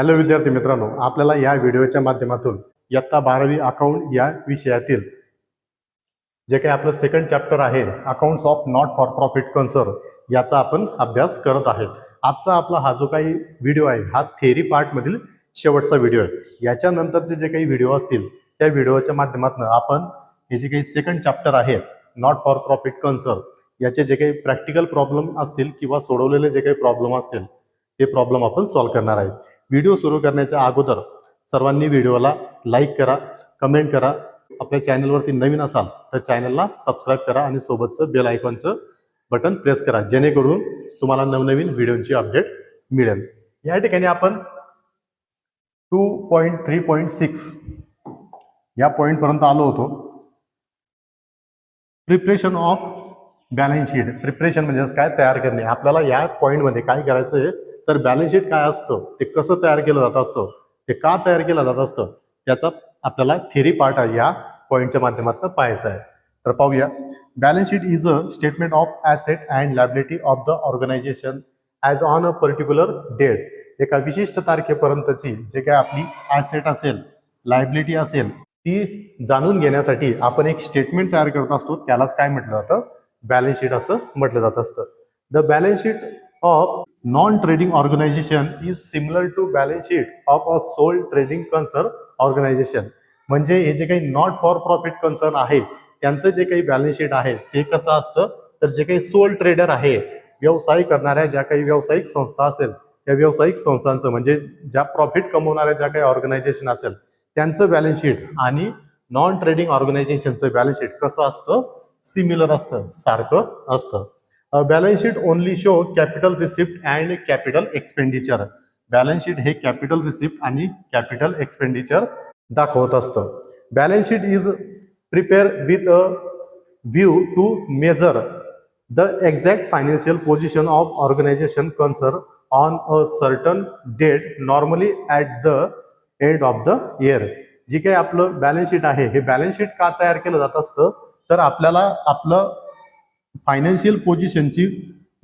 Hello विद्यार्थी मित्रांनो, आपल्याला या व्हिडिओच्या माध्यमातून इयत्ता 12वी अकाउंट या विषयातील जे काही आपलं सेकंड चॅप्टर आहे accounts of not for profit concern याचा आपण अभ्यास करत आहेत. आजचा आपला हा जो काही व्हिडिओ आहे हा थेरी पार्ट मधील शेवटचा व्हिडिओ आहे. याच्यानंतरचे जे काही व्हिडिओ असतील त्या व्हिडिओच्या माध्यमातून आपण हे जे काही सेकंड चॅप्टर आहे नॉट फॉर प्रॉफिट कन्सर्न याचे जे काही प्रॅक्टिकल प्रॉब्लेम असतील किंवा सोडवलेले जे काही प्रॉब्लेम असतील ते प्रॉब्लेम आपण सॉल्व्ह करणार आहे. व्हिडिओ सुरू करण्याच्या अगोदर सर्वांनी व्हिडिओला लाईक करा, कमेंट करा. आपल्या चॅनलवरती नवीन असाल तर चॅनलला सबस्क्राईब करा आणि सोबतचं बेल आयकॉनचं बटन प्रेस करा, जेणेकरून तुम्हाला नवनवीन व्हिडिओची अपडेट मिळेल. या ठिकाणी आपण 2.3.6 या पॉईंटपर्यंत आलो होतो. Preparation of balance sheet. Preparation म्हणजे काय? तयार करणे. आपल्याला या पॉईंटमध्ये काय करायचं आहे तर बॅलन्स शीट काय असतं, ते कसं तयार केलं जात असतं, ते का तयार केलं जात असतं, त्याचा आपल्याला थेरी पार्ट या पॉईंटच्या माध्यमातून पाहायचा आहे. तर पाहूया. Balance sheet is a statement of asset and liability of the organisation as on a particular date. एका विशिष्ट तारखेपर्यंतची जे काय आपली ॲसेट असेल, लायबिलिटी असेल, ती जाणून घेण्यासाठी आपण एक स्टेटमेंट तयार करत असतो. त्यालाच काय म्हटलं जातं? बॅलन्स शीट असं म्हटलं जात असतं. The balance sheet of non trading organisation is similar to balance sheet of a sole trading concern organisation. म्हणजे हे जे काही नॉट फॉर प्रॉफिट कन्सर्न आहे त्यांचं जे काही बॅलन्स शीट आहे ते कसं असतं तर जे काही सोल ट्रेडर आहे, व्यवसाय करणाऱ्या ज्या काही व्यावसायिक संस्था असेल त्या व्यावसायिक संस्थांचं म्हणजे ज्या प्रॉफिट कमवणाऱ्या ज्या काही ऑर्गनायझेशन असेल त्यांचं बॅलन्स शीट आणि नॉन ट्रेडिंग ऑर्गनायझेशनचं बॅलन्स शीट कसं असतं? सिमिलर असतं, सारखं असतं. Balance sheet only show capital receipt and capital expenditure. Balance sheet हे कॅपिटल रिसिप्ट आणि कॅपिटल एक्सपेंडिचर दाखवत असतं. Balance sheet is prepare with a view to measure the exact financial position of organisation concern on a certain date, normally at the end of the year. जे काही आपलं balance sheet आहे हे balance sheet का तयार केलं जात असतं तर आपल्याला आपलं फायनान्शियल पोझिशनची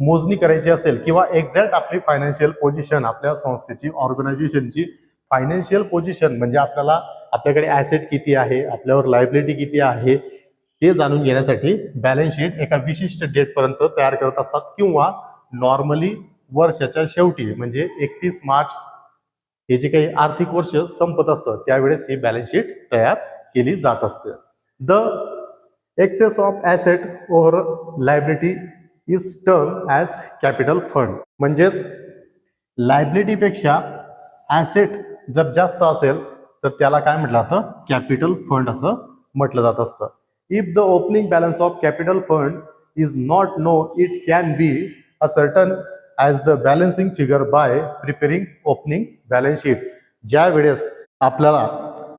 मोजणी करायची असेल किंवा एक्झॅक्ट आपली फायनान्शियल पोझिशन, आपल्या संस्थेची, ऑर्गनायझेशनची फायनान्शियल पोझिशन म्हणजे आपल्याकडे ॲसेट किती आहे, आपल्यावर लायबिलिटी किती आहे ते जाणून घेण्यासाठी बॅलन्स शीट एका विशिष्ट डेटपर्यंत तयार करत असतात किंवा नॉर्मली वर्षाच्या शेवटी म्हणजे 31 मार्च हे जे काही आर्थिक वर्ष संपत असतं त्यावेळेस ही बॅलन्स शीट तयार केली जात असते. The excess of asset over liability is term as capital fund. म्हणजेच लायबिलिटीपेक्षा ॲसेट जर जास्त असेल तर त्याला काय म्हटलं जातं? कॅपिटल फंड असं म्हटलं जात असतं. If the opening balance of capital fund is not know it can be a certain as the balancing figure by preparing opening balance sheet. ज्या वेळेस आपल्याला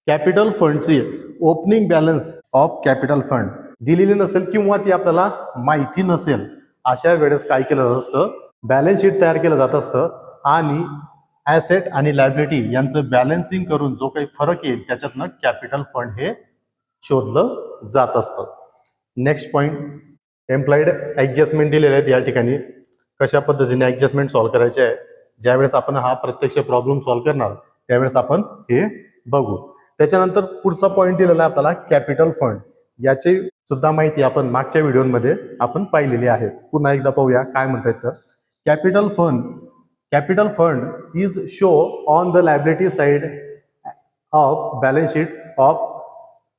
कॅपिटल फंडची opening balance of capital fund दिलेली नसेल किंवा ती आपल्याला माहिती नसेल अशा वेळेस काय केलं जात असतं? बॅलन्स शीट तयार केलं जात असतं आणि ॲसेट आणि लायबिलिटी यांचं बॅलन्सिंग करून जो काही फरक येईल त्याच्यातनं कॅपिटल फंड हे शोधलं जात असतं. नेक्स्ट पॉईंट, एम्प्लॉईड ॲडजस्टमेंट दिलेले आहेत या ठिकाणी. कशा पद्धतीने ॲडजस्टमेंट सॉल्व्ह करायचे आहे ज्यावेळेस आपण हा प्रत्यक्ष प्रॉब्लेम सॉल्व्ह करणार त्यावेळेस आपण हे बघू. त्याच्यानंतर पुढचा पॉईंट दिलेला आहे आपल्याला कॅपिटल फंड. याची सुद्धा माहिती आपण मागच्या व्हिडिओमध्ये आपण पाहिलेली आहे. पुन्हा एकदा पाहूया काय म्हणतात. तर capital fund is show on the liability side of balance sheet of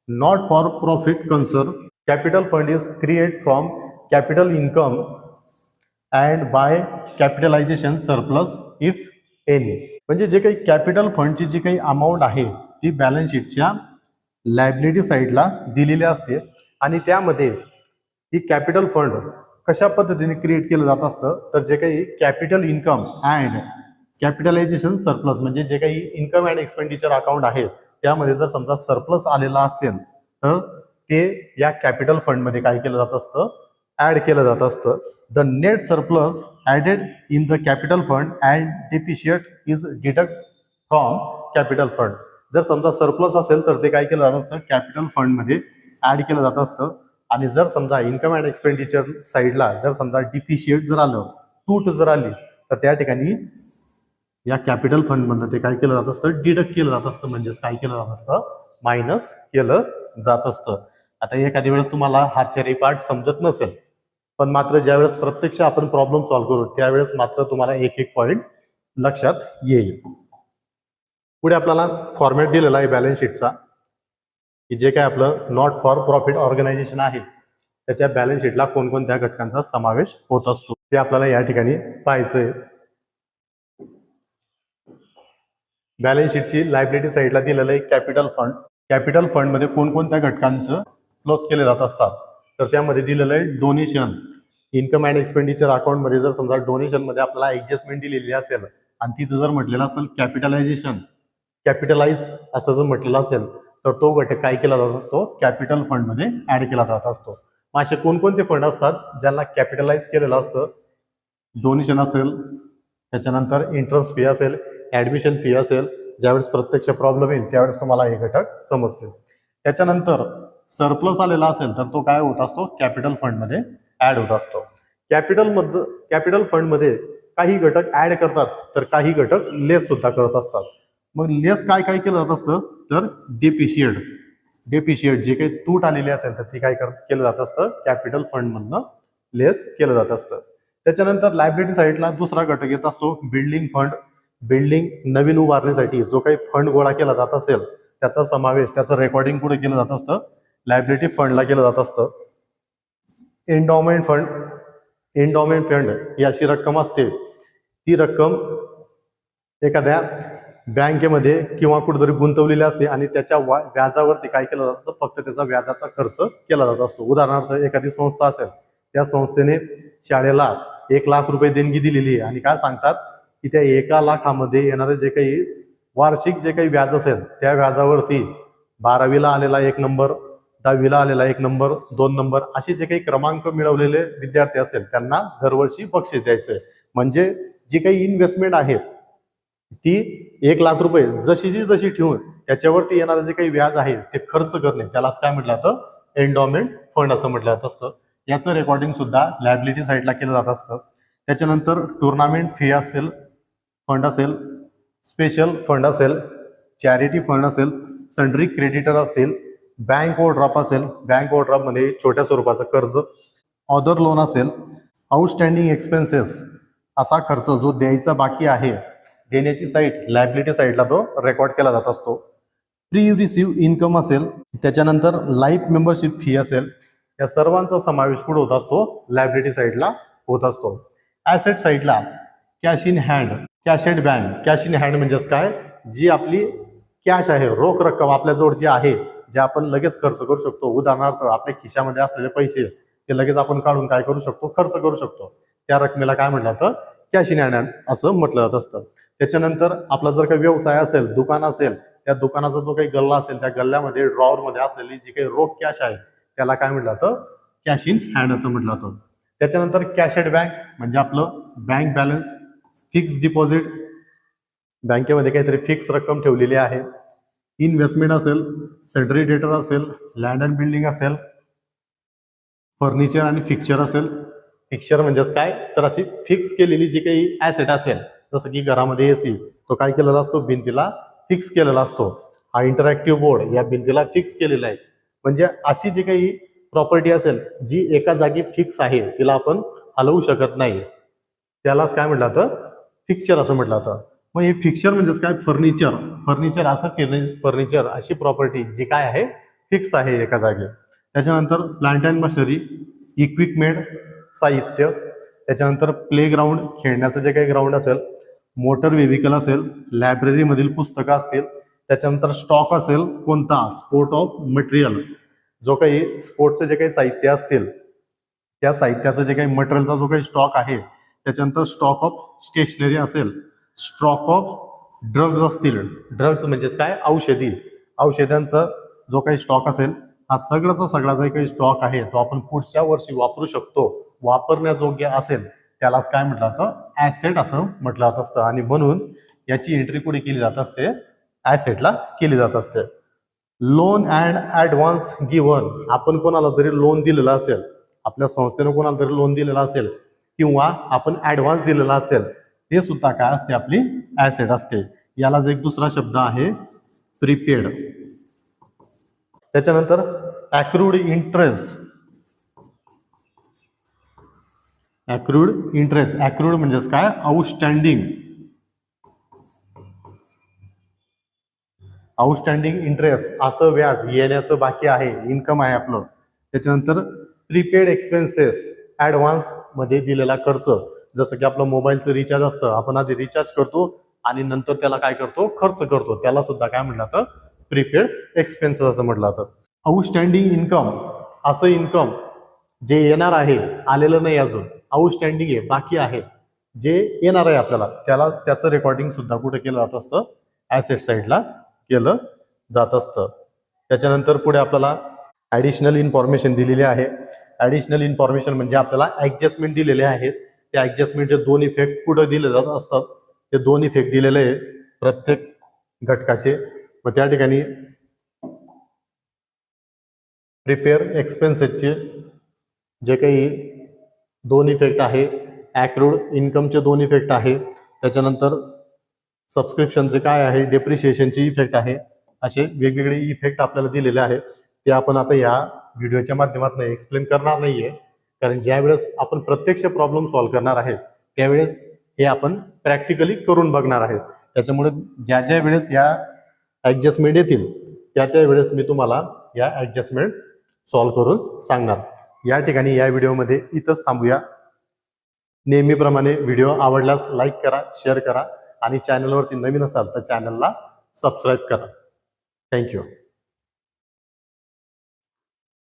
not for profit concern. Capital fund is create from capital income and by capitalisation surplus if any. म्हणजे जे काही कॅपिटल फंडची जी काही अमाऊंट आहे ती balance शीटच्या liability साईडला दिलेली असते आणि त्यामध्ये ही कॅपिटल फंड कशा पद्धतीने क्रिएट केलं जात असतं तर जे काही capital income and capitalisation surplus म्हणजे जे काही इन्कम अँड एक्सपेंडिचर अकाउंट आहे त्यामध्ये जर समजा सरप्लस आलेला असेल तर ते या कॅपिटल फंडमध्ये काय केलं जात असतं? ॲड केलं जात असतं. The net surplus added in the capital fund and deficit is deduct from capital fund. जर समजा सरप्लस असेल तर ते काय केलं जात असतं? कॅपिटल फंडमध्ये ॲड केलं जात असतं. आणि जर समजा इन्कम अँड एक्सपेंडिचर साईडला जर समजा डिफिशियट जर आलं, तूट जर आली तर त्या ठिकाणी या कॅपिटल फंड मधनं ते काय केलं जात असतं, डिडक्ट केलं जात असतं. म्हणजेच काय केलं जात असतं, मायनस केलं जात असतं. आता एखाद्या वेळेस तुम्हाला हा थेअरी पार्ट समजत नसेल, पण मात्र ज्यावेळेस प्रत्यक्ष आपण प्रॉब्लेम सॉल्व्ह करू त्यावेळेस मात्र तुम्हाला एक एक पॉईंट लक्षात येईल. पुढे आपल्याला फॉर्मॅट दिलेला आहे बॅलन्स शीटचा, की जे काय आपलं नॉट फॉर प्रॉफिट ऑर्गनायझेशन आहे त्याच्या बॅलन्स शीटला कोणकोणत्या घटकांचा समावेश होत असतो ते आपल्याला या ठिकाणी पाहायचंय. बॅलन्स शीटची लायबिलिटी साईडला दिलेलं आहे कॅपिटल फंड. कॅपिटल फंड मध्ये कोणकोणत्या घटकांचं क्लोज केले जात असतात, तर त्यामध्ये दिलेलं आहे donation. Income and expenditure account मध्ये जर समजा डोनेशन मध्ये आपल्याला ऍडजस्टमेंट दिलेली असेल आणि तिथं जर म्हटलेलं असेल कॅपिटलायझेशन, कॅपिटलाइज असं जर म्हटलेलं असेल तर तो घटक काय केला जात असतो, कॅपिटल फंड मध्ये ऍड केला जात असतो. मग असे कोणकोणते फंड असतात ज्यांना कॅपिटलाइज केलेलं असतं, डोनेशन असेल, त्याच्यानंतर इंटरेस्ट फी असेल, ऍडमिशन फी असेल. ज्यावेळेस प्रत्यक्ष प्रॉब्लेम येईल त्यावेळेस तुम्हाला हे घटक समजतील. त्याच्यानंतर सरप्लस आलेला असेल तर तो काय होत असतो, कॅपिटल फंड मध्ये ऍड होत असतो. कॅपिटल फंड मध्ये काही घटक ऍड करतात तर काही घटक लेस सुद्धा करत असतात. मग लेस काय काय केलं जात असतं, तर डेप्रिशिएट जे काही तूट आलेली असेल तर ती काय केलं जात असतं, कॅपिटल फंड मधनं लेस केलं जात असतं. त्याच्यानंतर लायबिलिटी साईडला दुसरा घटक येत असतो बिल्डिंग फंड. बिल्डिंग नवीन उभारण्यासाठी जो काही फंड गोळा केला जात असेल त्याचा समावेश, त्याचं रेकॉर्डिंग कुठे केलं जात असतं, लायबिलिटी फंडला केलं जात असतं. एंडॉमेंट फंड ही अशी रक्कम असते, ती रक्कम एखाद्या बँकेमध्ये किंवा कुठेतरी गुंतवलेली असते आणि त्याच्या व्याजावरती काय केलं जातं, फक्त त्याचा व्याजाचा खर्च केला जात असतो. उदाहरणार्थ एखादी संस्था असेल, त्या संस्थेने शाळेला 1,00,000 रुपये देणगी दिलेली आहे आणि काय सांगतात की त्या 1,00,000 येणारे जे काही वार्षिक जे काही व्याज असेल त्या व्याजावरती 12वीला आलेला 1 नंबर, 10वीला आलेला 1 नंबर, 2 नंबर असे जे काही क्रमांक मिळवलेले विद्यार्थी असेल त्यांना दरवर्षी बक्षीस द्यायचे. म्हणजे जी काही इन्व्हेस्टमेंट आहे ती 1,00,000 रुपये जशी ठेवून त्याच्यावरती येणारं जे काही व्याज आहे ते खर्च करणे, त्यालाच काय म्हटलं जातं, एंडॉमेंट फंड असं म्हटलं जात असतं. याचं रेकॉर्डिंग सुद्धा लायबिलिटी साईडला केलं जात असतं. त्याच्यानंतर टुर्नामेंट फी असेल, फंड असेल, स्पेशल फंड असेल, चॅरिटी फंड असेल, सन्ड्री क्रेडिटर असतील, बँक ओव्हरड्राफ्ट असेल, बँक ओव्हरड्राफ्ट मध्ये छोट्या स्वरूपाचं कर्ज, ऑदर लोन असेल, आउटस्टँडिंग एक्सपेन्सेस असा खर्च जो द्यायचा बाकी आहे, देण्याची साईट लायबिलिटी साईडला तो रेकॉर्ड केला जात असतो. प्री रिसीव्ह इन्कम असेल, त्याच्यानंतर लाईफ मेंबरशिप फी असेल, या सर्वांचा समावेश कुठे होत असतो, लायबिलिटी साईडला होत असतो. ऍसेट साईडला cash in hand, cash at bank. Cash in hand म्हणजेच काय, जी आपली कॅश आहे, रोख रक्कम आपल्याजवळ जी आहे, जे आपण लगेच खर्च करू शकतो. उदाहरणार्थ आपल्या खिशामध्ये असलेले पैसे ते लगेच आपण काढून काय करू शकतो, खर्च करू शकतो. त्या रकमेला काय म्हटलं जातं, कॅश इन हँड असं म्हटलं जात असतं. त्याच्यानंतर आपला जर काही व्यवसाय असेल, दुकान असेल, त्या दुकानाचा जो काही गल्ला असेल त्या गल्ल्यामध्ये ड्रॉवर मध्ये असलेली जी काही रोख कॅश आहे त्याला काय म्हटलं जातं, कॅश इन हँड असं म्हटलं जातं. त्याच्यानंतर कॅशेड बँक म्हणजे आपलं बँक बॅलन्स, फिक्स डिपॉझिट, बँकेमध्ये काहीतरी फिक्स रक्कम ठेवलेली आहे. इन्व्हेस्टमेंट असेल, सन्ड्री डेटर असेल, लँड अँड बिल्डिंग असेल, फर्निचर आणि फिक्चर असेल. फिक्चर म्हणजेच काय, तर अशी फिक्स केलेली जी काही ऍसेट असेल, जसं की घरामध्ये एसी, तो काय केलेला असतो, भिंतीला फिक्स केलेला असतो. हा इंटरॅक्टिव्ह बोर्ड या भिंतीला फिक्स केलेला आहे. म्हणजे अशी जी काही प्रॉपर्टी असेल जी एका जागी फिक्स आहे, तिला आपण हलवू शकत नाही, त्यालाच काय म्हटलं जातं, फिक्चर असं म्हटलं जातं. मग हे फिक्चर म्हणजेच काय, फर्निचर असं फर्निचर अशी प्रॉपर्टी जी काय आहे, फिक्स आहे एका जागी. त्याच्यानंतर प्लांट अँड मशिनरी, इक्विपमेंट, साहित्य. त्याच्यानंतर प्ले ग्राउंड, खेळण्याचं जे काही ग्राउंड असेल, मोटर व्हेकल असेल, लायब्ररी मधील पुस्तकं असतील. त्याच्यानंतर स्टॉक असेल कोणता, स्पोर्ट ऑफ मटेरियल, जो काही स्पोर्टचे जे काही साहित्य असतील त्या साहित्याचं जे काही मटेरियलचा जो काही स्टॉक आहे. त्याच्यानंतर स्टॉक ऑफ स्टेशनरी असेल, स्टॉक ऑफ ड्रग्ज असतील, ड्रग्ज म्हणजेच काय, औषधांचा जो काही स्टॉक असेल, हा सगळा जो काही स्टॉक आहे तो आपण पुढच्या वर्षी वापरू शकतो, वापरण्यायोग्य असेल त्यालाच काय म्हटलं जातं, ऍसेट असं म्हटलं जात असतं. आणि म्हणून याची एंट्री कुठे केली जात असते, ऍसेटला केली जात असते. लोन अँड ऍडव्हान्स गिव्हन, आपण कोणाला तरी लोन दिलेलं असेल, आपल्या संस्थेने कोणाला तरी लोन दिलेलं असेल किंवा आपण ऍडव्हान्स दिलेला असेल, ते सुद्धा काय असते, आपली ऍसेट असते. यालाच एक दुसरा शब्द आहे प्रीपेड. त्याच्यानंतर ॲक्रूड इंटरेस्ट. ॲक्रूड इंटरेस्ट, ॲक्रूड म्हणजेच काय, आउटस्टँडिंग. आउटस्टँडिंग इंटरेस्ट असं व्याज येण्याचं बाकी आहे, इन्कम आहे आपलं. त्याच्यानंतर प्रीपेड एक्सपेन्सेस, ॲडव्हान्स मध्ये दिलेला खर्च. जसं की आपलं मोबाईलचं रिचार्ज असतं, आपण आधी रिचार्ज करतो आणि नंतर त्याला काय करतो, खर्च करतो, त्याला सुद्धा काय म्हटलं जातं, प्रीपेड एक्सपेन्सेस असं म्हटलं जातं. आउटस्टँडिंग इन्कम, असं इन्कम जे येणार आहे, आलेलं नाही अजून, आउटस्टँडिंग आहे, बाकी आहे, जे येणार आहे आपल्याला, त्याला त्याचं रेकॉर्डिंग सुद्धा कुठे केलं जात असतं, ॲसेट साईडला केलं जात असतं. त्याच्यानंतर पुढे आपल्याला ॲडिशनल इन्फॉर्मेशन दिलेली आहे. ॲडिशनल इन्फॉर्मेशन म्हणजे आपल्याला ॲडजस्टमेंट दिलेले आहेत. त्या ॲडजस्टमेंटचे 2 इफेक्ट पुढे दिले जात असतात. ते 2 इफेक्ट दिलेले आहे प्रत्येक घटकाचे. व त्या ठिकाणी प्रिपेअर एक्सपेन्सेसचे जे काही 2 इफेक्ट आहे, ॲक्रूड इन्कमचे 2 इफेक्ट आहे, त्याच्यानंतर सबस्क्रिप्शनचे काय आहे, डेप्रिशिएशनचे इफेक्ट आहे, असे वेगवेगळे इफेक्ट आपल्याला दिलेले आहेत. ते आपण आता या व्हिडिओच्या माध्यमातून एक्सप्लेन करणार नाहीये, कारण ज्या वेळेस आपण प्रत्यक्ष प्रॉब्लेम सॉल्व्ह करणार आहे त्यावेळेस हे आपण प्रॅक्टिकली करून बघणार आहे. त्याच्यामुळे ज्या ज्या वेळेस या ॲडजस्टमेंट येतील त्या वेळेस मी तुम्हाला या ॲडजस्टमेंट सॉल्व्ह करून सांगणार. या ठिकाणी या व्हिडिओमध्ये इथंच थांबूया. नेहमीप्रमाणे व्हिडिओ आवडल्यास लाईक करा, शेअर करा आणि चॅनलवरती नवीन असाल तर चॅनलला सबस्क्राईब करा. थँक्यू.